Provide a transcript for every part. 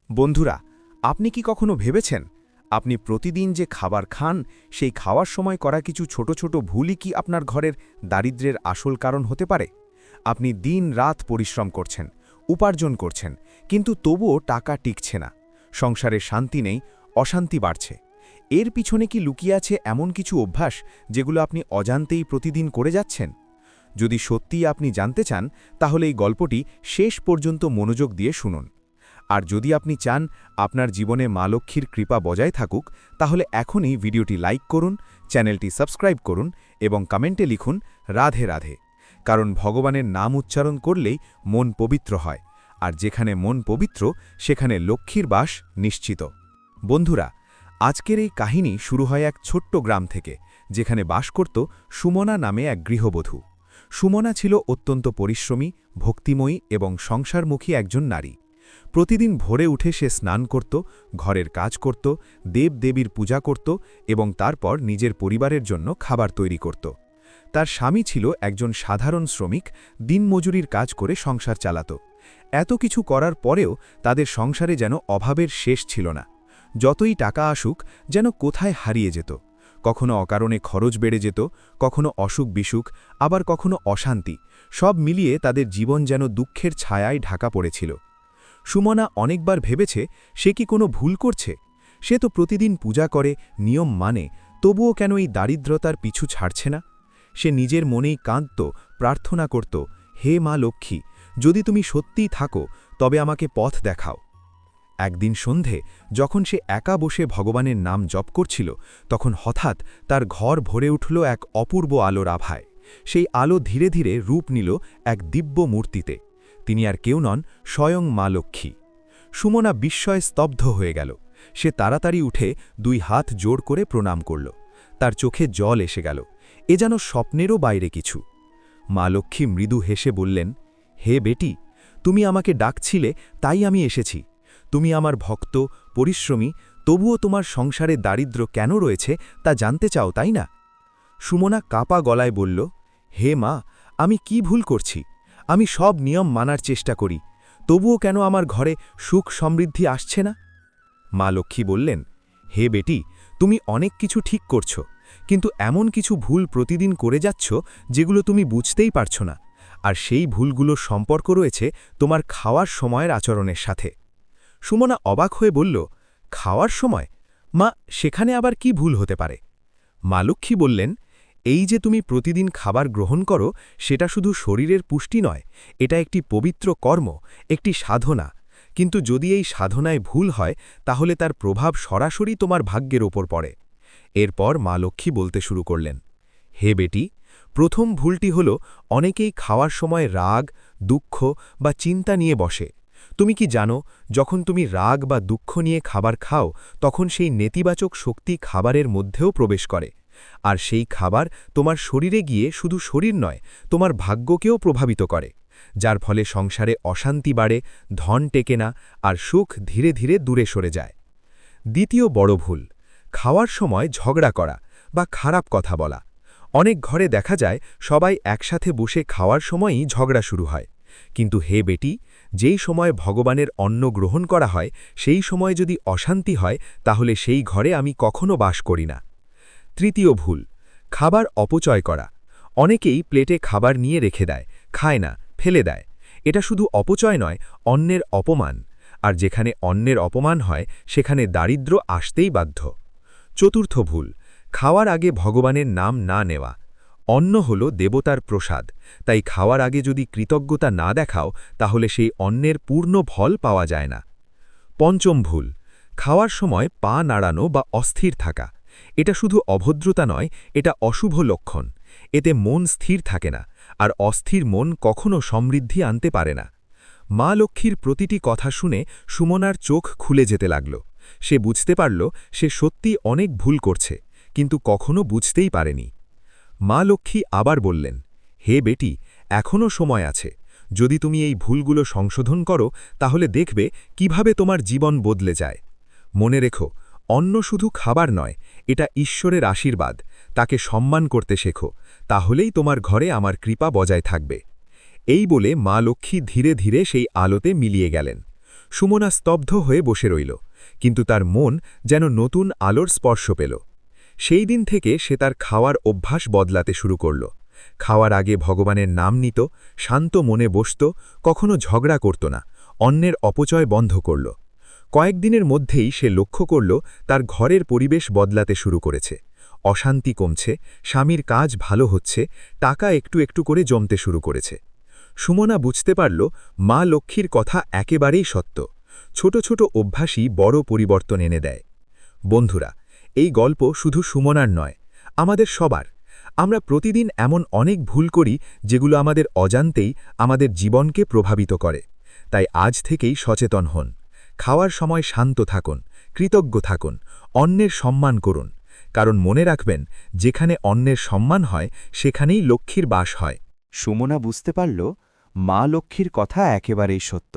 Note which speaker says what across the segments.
Speaker 1: বন্ধুরা, আপনি কি কখনো ভেবেছেন আপনি প্রতিদিন যে খাবার খান সেই খাওয়ার সময় করা কিছু ছোট ছোট ভুলই কি আপনার ঘরের দারিদ্র্যের আসল কারণ হতে পারে? আপনি দিন-রাত পরিশ্রম করছেন, উপার্জন করছেন, কিন্তু তবুও টাকা টিকছে না। সংসারে শান্তি নেই, অশান্তি বাড়ছে। এর পিছনে কি লুকিয়ে আছে এমন কিছু অভ্যাস যেগুলো আপনি অজান্তেই প্রতিদিন করে যাচ্ছেন? যদি সত্যিই আপনি জানতে চান, তাহলে এই গল্পটি শেষ পর্যন্ত মনোযোগ দিয়ে শুনুন। আর যদি আপনি চান আপনার জীবনে মা লক্ষ্মীর কৃপা বজায় থাকুক, তাহলে এখনই ভিডিওটি লাইক করুন, চ্যানেলটি সাবস্ক্রাইব করুন এবং কমেন্টে লিখুন রাধে রাধে। কারণ ভগবানের নাম উচ্চারণ করলেই মন পবিত্র হয়, আর যেখানে মন পবিত্র সেখানে লক্ষ্মীর বাস নিশ্চিত। বন্ধুরা, আজকের এই কাহিনী শুরু হয় এক ছোট্ট গ্রাম থেকে, যেখানে বাস করত সুমনা নামে এক গৃহবধূ। সুমনা ছিল অত্যন্ত পরিশ্রমী, ভক্তিময়ী এবং সংসারমুখী একজন নারী। প্রতিদিন ভোরে উঠে সে স্নান করত, ঘরের কাজ করত, দেবদেবীর পূজা করত এবং তারপর নিজের পরিবারের জন্য খাবার তৈরি করত। তার স্বামী ছিল একজন সাধারণ শ্রমিক, দিনমজুরির কাজ করে সংসার চালাত। এত কিছু করার পরেও তাদের সংসারে যেন অভাবের শেষ ছিল না। যতই টাকা আসুক যেন কোথায় হারিয়ে যেত। কখনো অকারণে খরচ বেড়ে যেত, কখনো অসুখ-বিসুখ, আবার কখনো অশান্তি। সব মিলিয়ে তাদের জীবন যেন দুঃখের ছায়ায় ঢাকা পড়েছিল। সুমনা অনেকবার ভেবেছে সে কি কোনো ভুল করছে। সে তো প্রতিদিন পূজা করে, নিয়ম মানে, তবুও কেন এই দারিদ্রতার পিছু ছাড়ছে না? সে নিজের মনেই কাঁদত, প্রার্থনা করত, হে মা লক্ষ্মী, যদি তুমি সত্যিই থাকো তবে আমাকে পথ দেখাও। একদিন সন্ধে যখন সে একা বসে ভগবানের নাম জপ করছিল, তখন হঠাৎ তার ঘর ভরে উঠল এক অপূর্ব আলোর আভায়। সেই আলো ধীরে ধীরে রূপ নিল এক দিব্য মূর্তিতে। তিনি আর কেউ নন, স্বয়ং মা লক্ষ্মী। সুমনা বিস্ময়ে স্তব্ধ হয়ে গেল। সে তাড়াতাড়ি উঠে দুই হাত জোড় করে প্রণাম করল। তার চোখে জল এসে গেল। এ যেন স্বপ্নেরও বাইরে কিছু। মা লক্ষ্মী মৃদু হেসে বললেন, হে বেটি, তুমি আমাকে ডাকছিলে, তাই আমি এসেছি। তুমি আমার ভক্ত, পরিশ্রমী, তবুও তোমার সংসারে দারিদ্র্য কেন রয়েছে তা জানতে চাও, তাই না? সুমনা কাপা গলায় বলল, হে মা, আমি কি ভুল করছি? আমি সব নিয়ম মানার চেষ্টা করি, তবুও কেন আমার ঘরে সুখ সমৃদ্ধি আসছে না? মা লক্ষ্মী বললেন, হে বেটি, তুমি অনেক কিছু ঠিক করছো, কিন্তু এমন কিছু ভুল প্রতিদিন করে যাচ্ছ যেগুলো তুমি বুঝতেই পারছ না। আর সেই ভুলগুলোর সম্পর্ক রয়েছে তোমার খাওয়ার সময়ের আচরণের সাথে। সুমনা অবাক হয়ে বলল, খাওয়ার সময়? মা, সেখানে আবার কি ভুল হতে পারে? মা লক্ষ্মী বললেন, এই যে তুমি প্রতিদিন খাবার গ্রহণ করো, সেটা শুধু শরীরের পুষ্টি নয়, এটা একটি পবিত্র কর্ম, একটি সাধনা। কিন্তু যদি এই সাধনায় ভুল হয়, তাহলে তার প্রভাব সরাসরি তোমার ভাগ্যের ওপর পড়ে। এরপর মা লক্ষ্মী বলতে শুরু করলেন, হে বেটি, প্রথম ভুলটি হল অনেকেই খাওয়ার সময় রাগ, দুঃখ বা চিন্তা নিয়ে বসে। তুমি কি জানো, যখন তুমি রাগ বা দুঃখ নিয়ে খাবার খাও, তখন সেই নেতিবাচক শক্তি খাবারের মধ্যেও প্রবেশ করে। আর সেই খাবার তোমার শরীরে গিয়ে শুধু শরীর নয়, তোমার ভাগ্যকেও প্রভাবিত করে, যার ফলে সংসারে অশান্তি বাড়ে, ধন টেকে না, আর সুখ ধীরে ধীরে দূরে সরে যায়। দ্বিতীয় বড় ভুল, খাওয়ার সময় ঝগড়া করা বা খারাপ কথা বলা। অনেক ঘরে দেখা যায় সবাই একসাথে বসে খাওয়ার সময়ই ঝগড়া শুরু হয়। কিন্তু হে বেটি, যেই সময় ভগবানের অন্ন গ্রহণ করা হয়, সেই সময় যদি অশান্তি হয়, তাহলে সেই ঘরে আমি কখনো বাস করি না। তৃতীয় ভুল, খাবার অপচয় করা। অনেকেই প্লেটে খাবার নিয়ে রেখে দেয়, খায় না, ফেলে দেয়। এটা শুধু অপচয় নয়, অন্নের অপমান। আর যেখানে অন্নের অপমান হয়, সেখানে দারিদ্র্য আসতেই বাধ্য। চতুর্থ ভুল, খাওয়ার আগে ভগবানের নাম না নেওয়া। অন্ন হল দেবতার প্রসাদ, তাই খাওয়ার আগে যদি কৃতজ্ঞতা না দেখাও, তাহলে সেই অন্নের পূর্ণ ফল পাওয়া যায় না। পঞ্চম ভুল, খাওয়ার সময় পা নাড়ানো বা অস্থির থাকা। এটা শুধু অভদ্রতা নয়, এটা অশুভ লক্ষণ। এতে মন স্থির থাকে না, আর অস্থির মন কখনো সমৃদ্ধি আনতে পারে না। মা লক্ষ্মীর প্রতিটি কথা শুনে সুমনার চোখ খুলে যেতে লাগল। সে বুঝতে পারল সে সত্যি অনেক ভুল করছে, কিন্তু কখনো বুঝতেই পারেনি। মা লক্ষ্মী আবার বললেন, হে বেটি, এখনও সময় আছে। যদি তুমি এই ভুলগুলো সংশোধন করো, তাহলে দেখবে কিভাবে তোমার জীবন বদলে যায়। মনে রেখো, অন্ন শুধু খাবার নয়, এটা ঈশ্বরের আশীর্বাদ। তাকে সম্মান করতে শেখো, তাহলেই তোমার ঘরে আমার কৃপা বজায় থাকবে। এই বলে মা লক্ষ্মী ধীরে ধীরে সেই আলোতে মিলিয়ে গেলেন। সুমনা স্তব্ধ হয়ে বসে রইল, কিন্তু তার মন যেন নতুন আলোর স্পর্শ পেল। সেই দিন থেকে সে তার খাওয়ার অভ্যাস বদলাতে শুরু করল। খাওয়ার আগে ভগবানের নাম নিত, শান্ত মনে বসত, কখনো ঝগড়া করত না, অন্যের অপচয় বন্ধ করল। কয়েকদিনের মধ্যেই সে লক্ষ্য করল তার ঘরের পরিবেশ বদলাতে শুরু করেছে। অশান্তি কমছে, স্বামীর কাজ ভালো হচ্ছে, টাকা একটু একটু করে জমতে শুরু করেছে। সুমনা বুঝতে পারল মা লক্ষ্মীর কথা একেবারেই সত্য। ছোট ছোট অভ্যাসই বড় পরিবর্তন এনে দেয়। বন্ধুরা, এই গল্প শুধু সুমনার নয়, আমাদের সবার। আমরা প্রতিদিন এমন অনেক ভুল করি যেগুলো আমাদের অজান্তেই আমাদের জীবনকে প্রভাবিত করে। তাই আজ থেকেই সচেতন হন। খাওয়ার সময় শান্ত থাকুন, কৃতজ্ঞ থাকুন, অন্যের সম্মান করুন। কারণ মনে রাখবেন, যেখানে অন্যের সম্মান হয় সেখানেই লক্ষ্মীর বাস হয়।
Speaker 2: সুমনা বুঝতে পারল মা লক্ষ্মীর কথা একেবারেই সত্য।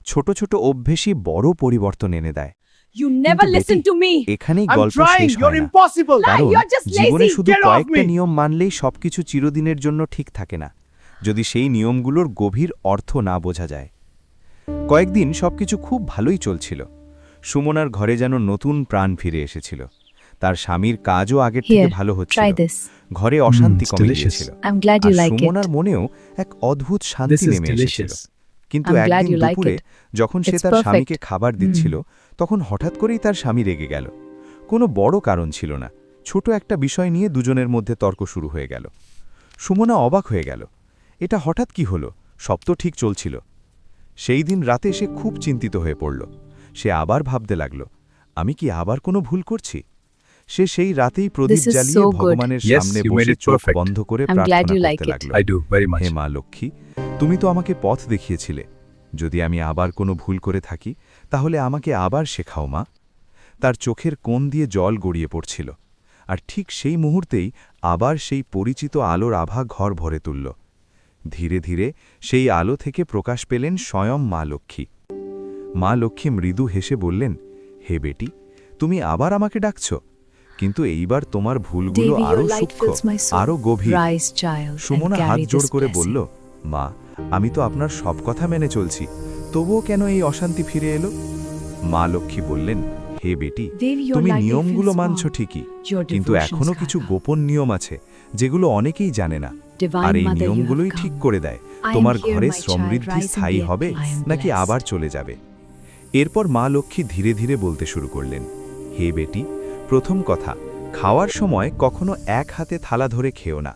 Speaker 2: ছোট ছোট অভ্যেসই বড় পরিবর্তন এনে দেয়।
Speaker 3: You never
Speaker 2: কিন্তু
Speaker 3: listen
Speaker 2: বেটি,
Speaker 3: to me.
Speaker 2: এখানেই
Speaker 4: I'm
Speaker 2: গল্প
Speaker 4: trying.
Speaker 2: শেষ
Speaker 4: You're
Speaker 2: হয় না।
Speaker 4: impossible.
Speaker 3: Nah,
Speaker 2: কারণ
Speaker 3: you're just
Speaker 2: জীবনে
Speaker 3: lazy.
Speaker 2: শুধু
Speaker 4: Get off
Speaker 2: কয়েকটা
Speaker 4: me.
Speaker 2: নিয়ম মানলেই সবকিছু চিরদিনের জন্য ঠিক থাকে না, যদি সেই নিয়মগুলোর গভীর অর্থ না বোঝা যায়। কয়েকদিন সবকিছু খুব ভালোই চলছিল। সুমনার ঘরে যেন নতুন প্রাণ ফিরে এসেছিল। তার স্বামীর কাজও আগের থেকে
Speaker 5: Here,
Speaker 2: ভালো
Speaker 5: try
Speaker 2: হচ্ছিল।
Speaker 5: this.
Speaker 2: ঘরে অশান্তি
Speaker 4: it's
Speaker 2: কমে
Speaker 4: delicious.
Speaker 2: গিয়েছিল।
Speaker 5: I'm glad you
Speaker 2: R
Speaker 5: like
Speaker 2: সুমনার
Speaker 5: it.
Speaker 2: মনেও এক অদ্ভুত
Speaker 4: This
Speaker 2: শান্তি
Speaker 4: is
Speaker 2: নেমে এসেছিল।
Speaker 4: delicious.
Speaker 2: কিন্তু
Speaker 5: I'm glad
Speaker 2: একদিন
Speaker 5: you like
Speaker 2: দুপুরে
Speaker 5: it.
Speaker 2: যখন সে
Speaker 5: It's
Speaker 2: তার
Speaker 5: perfect.
Speaker 2: স্বামীকে খাবার দিচ্ছিল, তখন হঠাৎ করেই তার স্বামী রেগে গেল। কোনো বড় কারণ ছিল না, ছোট একটা বিষয় নিয়ে দুজনের মধ্যে তর্ক শুরু হয়ে গেল। সুমনা অবাক হয়ে গেল, এটা হঠাৎ কি হলো? সব তো ঠিক চলছিল। সেই দিন রাতে সে খুব চিন্তিত হয়ে পড়ল। সে আবার ভাবতে লাগল, আমি কি আবার কোনো ভুল করছি? সে সেই রাতেই প্রদীপ
Speaker 5: This is
Speaker 2: জ্বালিয়ে
Speaker 5: so good.
Speaker 2: ভগবানের
Speaker 4: Yes,
Speaker 2: সামনে
Speaker 4: you made
Speaker 2: বসে
Speaker 4: it
Speaker 2: চোখ
Speaker 4: perfect.
Speaker 2: বন্ধ করে
Speaker 5: I'm glad
Speaker 2: প্রার্থনা
Speaker 5: you like
Speaker 2: করতে
Speaker 5: it.
Speaker 2: লাগল।
Speaker 4: I do, very much.
Speaker 2: হে মা লক্ষ্মী, তুমি তো আমাকে পথ দেখিয়েছিলে। যদি আমি আবার কোনো ভুল করে থাকি, তাহলে আমাকে আবার শেখাও মা। তার চোখের কোণ দিয়ে জল গড়িয়ে পড়ছিল, আর ঠিক সেই মুহূর্তেই আবার সেই পরিচিত আলোর আভা ঘর ভরে তুলল। ধীরে ধীরে সেই আলো থেকে প্রকাশ পেলেন স্বয়ং মা লক্ষ্মী। মা লক্ষ্মী মৃদু হেসে বললেন, হে বেটি, তুমি আবার আমাকে ডাকছ, কিন্তু এইবার তোমার ভুলগুলো
Speaker 5: Devi,
Speaker 2: আরও
Speaker 5: your light
Speaker 2: সূক্ষ্ম,
Speaker 5: fills my soul.
Speaker 2: আরও গভীর।
Speaker 5: Rise, child, and
Speaker 2: সুমনা হাত
Speaker 5: carry
Speaker 2: জোড়
Speaker 5: this
Speaker 2: করে
Speaker 5: blessing.
Speaker 2: বলল, মা, আমি তো আপনার সব কথা মেনে চলছি, তবুও কেন এই অশান্তি ফিরে এলো? মা লক্ষ্মী বললেন, হে বেটি,
Speaker 5: Devi, your
Speaker 2: তুমি
Speaker 5: light
Speaker 2: নিয়মগুলো
Speaker 5: fills
Speaker 2: মানছ
Speaker 5: warm.
Speaker 2: ঠিকই,
Speaker 5: Your
Speaker 2: কিন্তু
Speaker 5: devotions,
Speaker 2: এখনো কিছু
Speaker 5: Kaka.
Speaker 2: গোপন নিয়ম আছে যেগুলো অনেকেই জানে না।
Speaker 5: Divine
Speaker 2: আর এই
Speaker 5: Mother, you have
Speaker 2: নিয়মগুলোই
Speaker 5: come.
Speaker 2: ঠিক করে দেয়
Speaker 5: I am
Speaker 2: তোমার
Speaker 5: here,
Speaker 2: ঘরে
Speaker 5: my child,
Speaker 2: Samriddhi
Speaker 5: rise and
Speaker 2: স্থায়ী
Speaker 5: be
Speaker 2: হবে
Speaker 5: I am
Speaker 2: নাকি
Speaker 5: blessed.
Speaker 2: আবার চলে যাবে। এরপর মা লক্ষ্মী ধীরে ধীরে বলতে শুরু করলেন, হে বেটি, প্রথম কথা, খাওয়ার সময় কখনো এক হাতে থালা ধরে খেও না।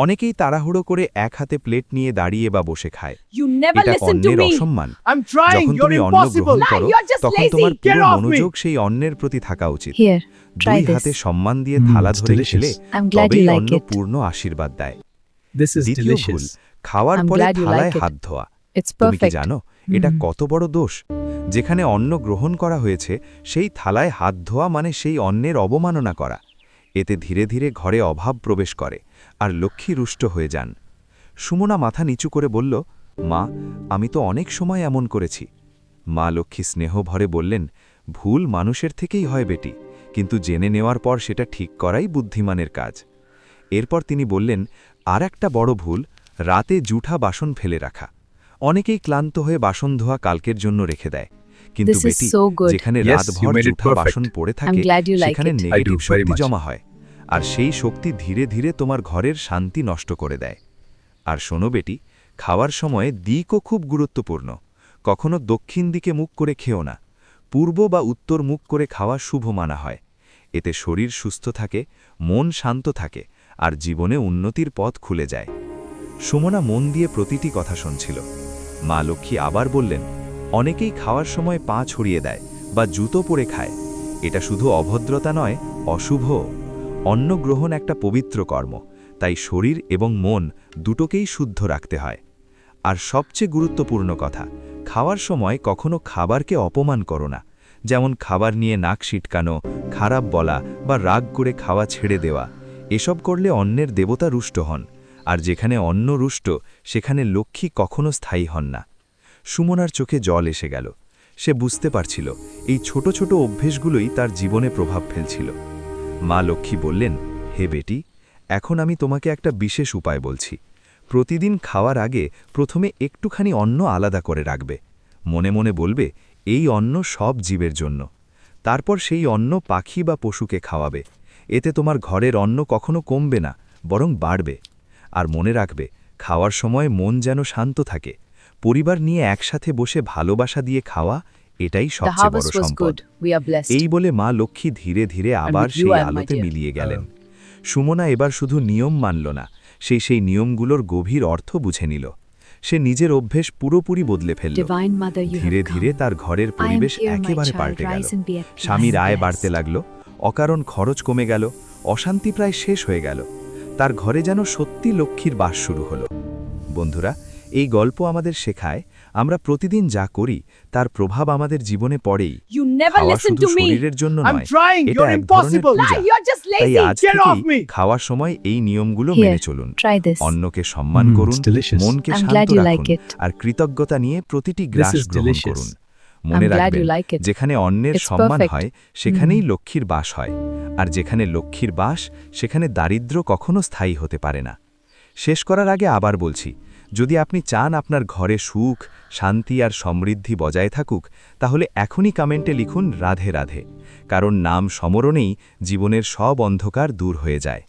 Speaker 2: অনেকেই তাড়াহুড়ো করে এক হাতে প্লেট নিয়ে দাঁড়িয়ে বা বসে খায়।
Speaker 3: You never
Speaker 2: এটা
Speaker 3: listen to
Speaker 2: অন্যের
Speaker 3: me.
Speaker 2: অসম্মান।
Speaker 4: I'm trying.
Speaker 2: যখন
Speaker 4: You're
Speaker 2: তুমি অন্ন
Speaker 4: impossible.
Speaker 2: গ্রহণ
Speaker 3: Nah,
Speaker 2: করো,
Speaker 3: you're just
Speaker 2: তখন
Speaker 3: lazy.
Speaker 2: তোমার
Speaker 4: Get
Speaker 2: পুরো
Speaker 4: off me.
Speaker 2: মনোযোগ সেই অন্নের প্রতি থাকা উচিত।
Speaker 5: Here, try
Speaker 2: দুই হাতে
Speaker 5: this.
Speaker 2: সম্মান দিয়ে থালা
Speaker 4: it's
Speaker 2: ধরে
Speaker 4: delicious.
Speaker 2: খেলে
Speaker 5: I'm glad
Speaker 2: তবেই
Speaker 5: you like
Speaker 2: অন্ন
Speaker 5: it.
Speaker 2: পূর্ণ আশীর্বাদ দেয়।
Speaker 4: This is
Speaker 2: দ্বিতীয় ভুল,
Speaker 4: delicious.
Speaker 2: খাওয়ার
Speaker 5: I'm
Speaker 2: পরে
Speaker 5: glad you
Speaker 2: থালায়
Speaker 5: like it.
Speaker 2: হাত ধোয়া।
Speaker 5: It's
Speaker 2: তুমি কি
Speaker 5: perfect.
Speaker 2: জানো এটা কত বড় দোষ? যেখানে অন্ন গ্রহণ করা হয়েছে সেই থালায় হাত ধোয়া মানে সেই অন্নের অবমাননা করা। এতে ধীরে ধীরে ঘরে অভাব প্রবেশ করে আর লক্ষ্মী রুষ্ট হয়ে যান। সুমনা মাথা নিচু করে বলল, মা, আমি তো অনেক সময় এমন করেছি। মা লক্ষ্মী স্নেহ ভরে বললেন, ভুল মানুষের থেকেই হয় বেটি, কিন্তু জেনে নেওয়ার পর সেটা ঠিক করাই বুদ্ধিমানের কাজ। এরপর তিনি বললেন, আর একটা বড় ভুল, রাতে জুঠা বাসন ফেলে রাখা। অনেকেই ক্লান্ত হয়ে বাসন ধোয়া কালকের জন্য রেখে দেয়, কিন্তু
Speaker 5: This is
Speaker 2: Beti,
Speaker 5: so good.
Speaker 2: যেখানে
Speaker 4: Yes,
Speaker 2: রাতভর
Speaker 4: you made it
Speaker 2: জুঠা
Speaker 4: perfect.
Speaker 2: বাসন পড়ে থাকে
Speaker 5: glad you like
Speaker 2: সেখানে
Speaker 5: it.
Speaker 2: Negative
Speaker 4: I do, very
Speaker 2: Shakti
Speaker 4: much.
Speaker 2: জমা হয়, আর সেই শক্তি ধীরে ধীরে তোমার ঘরের শান্তি নষ্ট করে দেয়। আর শোনো বেটি, খাওয়ার সময়ে দিকও খুব গুরুত্বপূর্ণ। কখনো দক্ষিণ দিকে মুখ করে খেও না, পূর্ব বা উত্তর মুখ করে খাওয়া শুভ মানা হয়। এতে শরীর সুস্থ থাকে, মন শান্ত থাকে, আর জীবনে উন্নতির পথ খুলে যায়। সুমনা মন দিয়ে প্রতিটি কথা শুনছিল। মা লক্ষ্মী আবার বললেন, অনেকেই খাওয়ার সময় পা ছড়িয়ে দেয় বা জুতো পরে খায়। এটা শুধু অভদ্রতা নয়, অশুভ। অন্ন গ্রহণ একটা পবিত্র কর্ম, তাই শরীর এবং মন দুটোকেই শুদ্ধ রাখতে হয়। আর সবচেয়ে গুরুত্বপূর্ণ কথা, খাওয়ার সময় কখনো খাবারকে অপমান করো না, যেমন খাবার নিয়ে নাক সিটকানো, খারাপ বলা বা রাগ করে খাওয়া ছেড়ে দেওয়া। এসব করলে অন্নের দেবতা রুষ্ট হন, আর যেখানে অন্ন রুষ্ট সেখানে লক্ষ্মী কখনো স্থায়ী হন না। সুমনার চোখে জল এসে গেল। সে বুঝতে পারছিল এই ছোট ছোট অভ্যেসগুলোই তার জীবনে প্রভাব ফেলছিল। মা লক্ষ্মী বললেন, হে বেটি, এখন আমি তোমাকে একটা বিশেষ উপায় বলছি। প্রতিদিন খাওয়ার আগে প্রথমে একটুখানি অন্ন আলাদা করে রাখবে। মনে মনে বলবে এই অন্ন সব জীবের জন্য। তারপর সেই অন্ন পাখি বা পশুকে খাওয়াবে। এতে তোমার ঘরের অন্ন কখনো কমবে না, বরং বাড়বে। আর মনে রাখবে, খাওয়ার সময় মন যেন শান্ত থাকে। পরিবার নিয়ে একসাথে বসে ভালোবাসা দিয়ে খাওয়া, এটাই
Speaker 3: The
Speaker 2: সবচেয়ে বড়
Speaker 3: harvest was
Speaker 2: সম্পদ।
Speaker 3: good. We are blessed.
Speaker 2: এই বলে মা লক্ষ্মী ধীরে ধীরে আবার
Speaker 3: with you
Speaker 2: সেই
Speaker 3: I am, my
Speaker 2: আলোতে
Speaker 3: dear.
Speaker 2: মিলিয়ে গেলেন। সুমনা এবার শুধু নিয়ম মানল না, সেই নিয়মগুলোর গভীর অর্থ বুঝে নিল। সে নিজের অভ্যেস পুরোপুরি বদলে ফেলল।
Speaker 3: Divine Mother, you
Speaker 2: ধীরে
Speaker 3: have
Speaker 2: ধীরে
Speaker 3: come.
Speaker 2: তার ঘরের
Speaker 3: I am
Speaker 2: পরিবেশ
Speaker 3: here, my
Speaker 2: একেবারে
Speaker 3: child.
Speaker 2: পাল্টে গেল।
Speaker 3: Rise and be at peace.
Speaker 2: স্বামীর আয়
Speaker 3: Blessed.
Speaker 2: বাড়তে লাগল, অকারণ খরচ কমে গেল, অশান্তি প্রায় শেষ হয়ে গেল। তার ঘরে যেন সত্যি লক্ষ্মীর বাস শুরু হলো। বন্ধুরা, এই গল্প আমাদের শেখায়, আমরা প্রতিদিন যা করি তার প্রভাব আমাদের জীবনে পড়েই।
Speaker 3: You never
Speaker 2: খাওয়া
Speaker 3: listen
Speaker 2: শুধু
Speaker 3: to me.
Speaker 2: শরীরের জন্য
Speaker 4: I'm
Speaker 2: নয়,
Speaker 4: trying.
Speaker 2: এটা
Speaker 4: You're
Speaker 2: এক ধরনের
Speaker 4: impossible.
Speaker 2: Puja.
Speaker 3: Why? You're just
Speaker 2: তাই
Speaker 3: lazy.
Speaker 2: আজ
Speaker 4: Get off
Speaker 2: থেকেই
Speaker 4: me.
Speaker 2: খাওয়ার সময় এই নিয়মগুলো
Speaker 3: Here,
Speaker 2: মেনে চলুন।
Speaker 3: try this.
Speaker 2: অন্নকে সম্মান করুন,
Speaker 4: it's delicious.
Speaker 2: মনকে
Speaker 3: I'm
Speaker 2: শান্ত
Speaker 3: glad you
Speaker 2: রাখুন,
Speaker 3: like it.
Speaker 2: আর কৃতজ্ঞতা নিয়ে প্রতিটি গ্রাস
Speaker 4: is
Speaker 2: গ্রহণ
Speaker 4: delicious.
Speaker 2: করুন। মনে
Speaker 3: I'm glad
Speaker 2: রাখবেন,
Speaker 3: you like it.
Speaker 2: যেখানে অন্নের
Speaker 3: It's
Speaker 2: সম্মান
Speaker 3: perfect.
Speaker 2: হয় সেখানেই লক্ষ্মীর বাস হয়, আর যেখানে লক্ষ্মীর বাস সেখানে দারিদ্র্য কখনো স্থায়ী হতে পারে না। শেষ করার আগে আবার বলছি, যদি আপনি চান আপনার ঘরে সুখ, শান্তি আর সমৃদ্ধি বজায় থাকুক, তাহলে এখনই কমেন্টে লিখুন রাধে রাধে, কারণ নাম সমরণেই জীবনের সব অন্ধকার দূর হয়ে যায়।